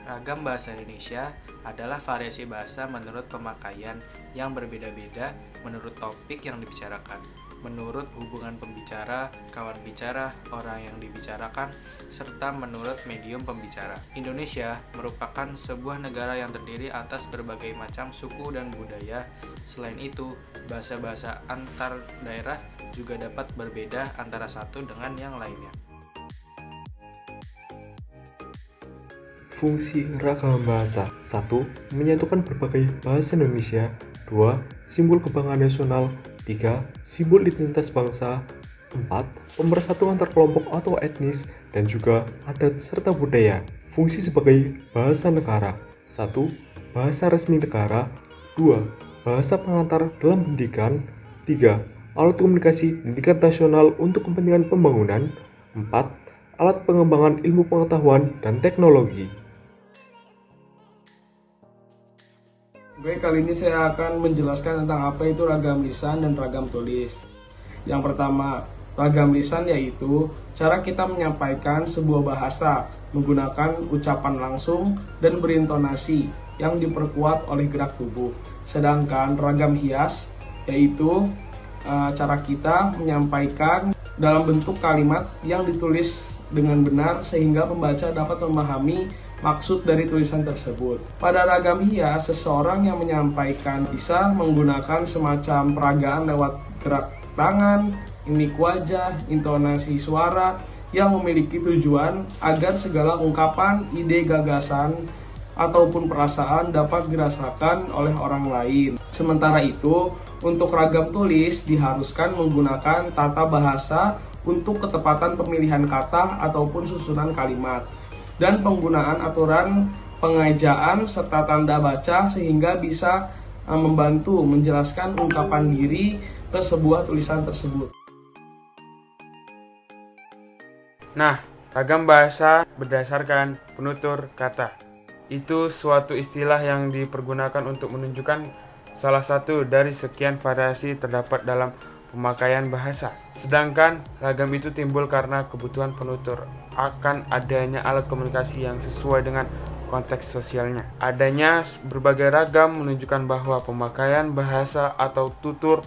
Ragam bahasa Indonesia adalah variasi bahasa menurut pemakaian yang berbeda-beda menurut topik yang dibicarakan, menurut hubungan pembicara, kawan bicara, orang yang dibicarakan, serta menurut medium pembicara. Indonesia merupakan sebuah negara yang terdiri atas berbagai macam suku dan budaya. Selain itu, bahasa-bahasa antar daerah juga dapat berbeda antara satu dengan yang lainnya. Fungsi ragam bahasa 1. Menyatukan berbagai bahasa Indonesia. 2. Simbol kebanggaan nasional. 3. Simbol identitas bangsa. 4. Pemersatu antar kelompok atau etnis dan juga adat serta budaya. Fungsi sebagai bahasa negara. 1. Bahasa resmi negara. 2. Bahasa pengantar dalam pendidikan. 3. Alat komunikasi di tingkat nasional untuk kepentingan pembangunan. 4. Alat pengembangan ilmu pengetahuan dan teknologi. Kali ini saya akan menjelaskan tentang apa itu ragam lisan dan ragam tulis. Yang pertama, ragam lisan yaitu cara kita menyampaikan sebuah bahasa menggunakan ucapan langsung dan berintonasi yang diperkuat oleh gerak tubuh. Sedangkan ragam hias yaitu cara kita menyampaikan dalam bentuk kalimat yang ditulis dengan benar sehingga pembaca dapat memahami maksud dari tulisan tersebut. Pada ragam hias, seseorang yang menyampaikan bisa menggunakan semacam peragaan lewat gerak tangan, mimik wajah, intonasi suara yang memiliki tujuan agar segala ungkapan, ide, gagasan, ataupun perasaan dapat dirasakan oleh orang lain. Sementara itu, untuk ragam tulis diharuskan menggunakan tata bahasa untuk ketepatan pemilihan kata ataupun susunan kalimat, dan penggunaan aturan pengejaan serta tanda baca sehingga bisa membantu menjelaskan ungkapan diri ke sebuah tulisan tersebut. Nah, ragam bahasa berdasarkan penutur kata. Itu suatu istilah yang dipergunakan untuk menunjukkan salah satu dari sekian variasi terdapat dalam pemakaian bahasa. Sedangkan ragam itu timbul karena kebutuhan penutur akan adanya alat komunikasi yang sesuai dengan konteks sosialnya. Adanya berbagai ragam menunjukkan bahwa pemakaian bahasa atau tutur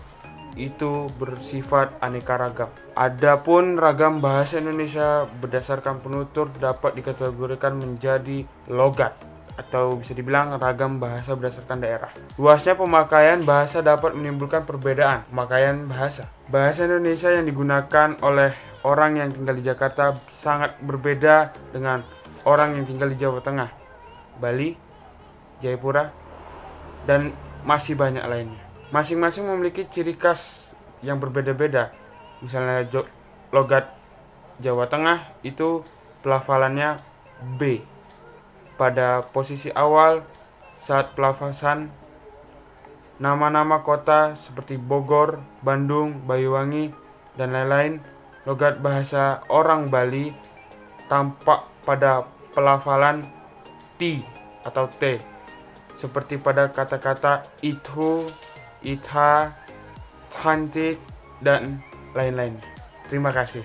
itu bersifat aneka ragam. Adapun ragam bahasa Indonesia berdasarkan penutur dapat dikategorikan menjadi logat, atau bisa dibilang ragam bahasa berdasarkan daerah. Luasnya pemakaian bahasa dapat menimbulkan perbedaan pemakaian bahasa. Bahasa Indonesia yang digunakan oleh orang yang tinggal di Jakarta sangat berbeda dengan orang yang tinggal di Jawa Tengah, Bali, Jayapura, dan masih banyak lainnya. Masing-masing memiliki ciri khas yang berbeda-beda. Misalnya logat Jawa Tengah itu pelafalannya B. Pada posisi awal saat pelafalan nama-nama kota seperti Bogor, Bandung, Banyuwangi, dan lain-lain, logat bahasa orang Bali tampak pada pelafalan T atau T, seperti pada kata-kata itu, itha, cantik, dan lain-lain. Terima kasih.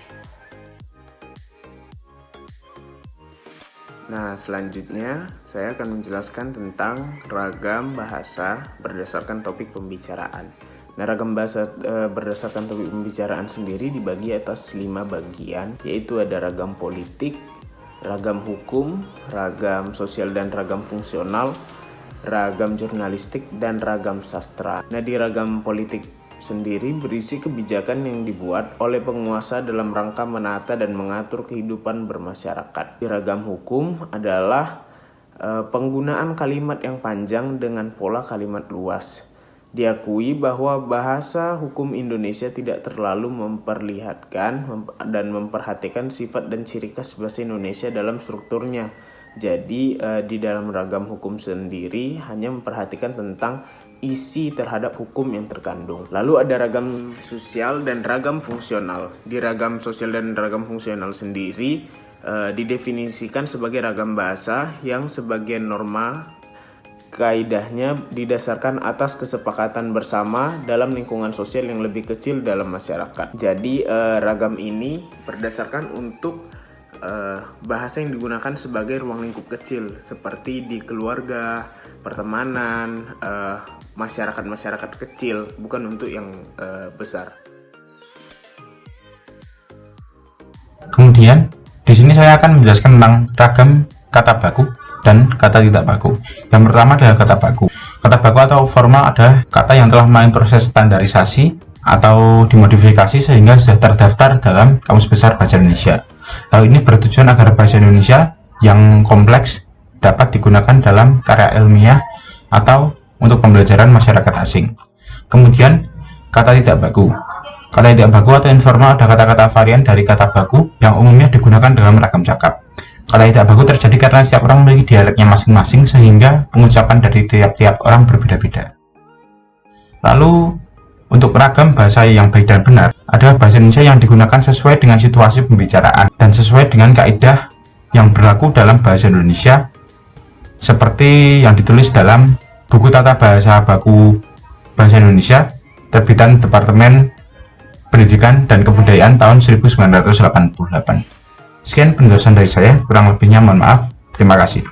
Nah, selanjutnya saya akan menjelaskan tentang ragam bahasa berdasarkan topik pembicaraan. Nah, ragam bahasa berdasarkan topik pembicaraan sendiri dibagi atas 5 bagian, yaitu ada ragam politik, ragam hukum, ragam sosial dan ragam fungsional, ragam jurnalistik, dan ragam sastra. Nah, di ragam politik sendiri berisi kebijakan yang dibuat oleh penguasa dalam rangka menata dan mengatur kehidupan bermasyarakat. Di ragam hukum adalah penggunaan kalimat yang panjang dengan pola kalimat luas. Diakui bahwa bahasa hukum Indonesia tidak terlalu memperlihatkan dan memperhatikan sifat dan ciri khas bahasa Indonesia dalam strukturnya. Jadi di dalam ragam hukum sendiri hanya memperhatikan tentang isi terhadap hukum yang terkandung. Lalu ada ragam sosial dan ragam fungsional. Di ragam sosial dan ragam fungsional sendiri didefinisikan sebagai ragam bahasa yang sebagai norma kaidahnya didasarkan atas kesepakatan bersama dalam lingkungan sosial yang lebih kecil dalam masyarakat. Jadi ragam ini berdasarkan untuk bahasa yang digunakan sebagai ruang lingkup kecil seperti di keluarga, pertemanan, masyarakat kecil, bukan untuk yang besar. Kemudian di sini saya akan menjelaskan tentang ragam kata baku dan kata tidak baku. Yang pertama adalah kata baku. Kata baku atau formal adalah kata yang telah melalui proses standarisasi atau dimodifikasi sehingga sudah terdaftar dalam Kamus Besar Bahasa Indonesia. Hal ini bertujuan agar bahasa Indonesia yang kompleks dapat digunakan dalam karya ilmiah atau untuk pembelajaran masyarakat asing. Kemudian kata tidak baku. Kata tidak baku atau informal adalah kata-kata varian dari kata baku yang umumnya digunakan dalam ragam cakap. Kata tidak baku terjadi karena setiap orang memiliki dialeknya masing-masing sehingga pengucapan dari tiap-tiap orang berbeda-beda. Lalu, untuk ragam bahasa yang baik dan benar adalah bahasa Indonesia yang digunakan sesuai dengan situasi pembicaraan dan sesuai dengan kaidah yang berlaku dalam bahasa Indonesia seperti yang ditulis dalam buku Tata Bahasa Baku Bahasa Indonesia terbitan Departemen Pendidikan dan Kebudayaan tahun 1988. Sekian penjelasan dari saya, kurang lebihnya mohon maaf. Terima kasih.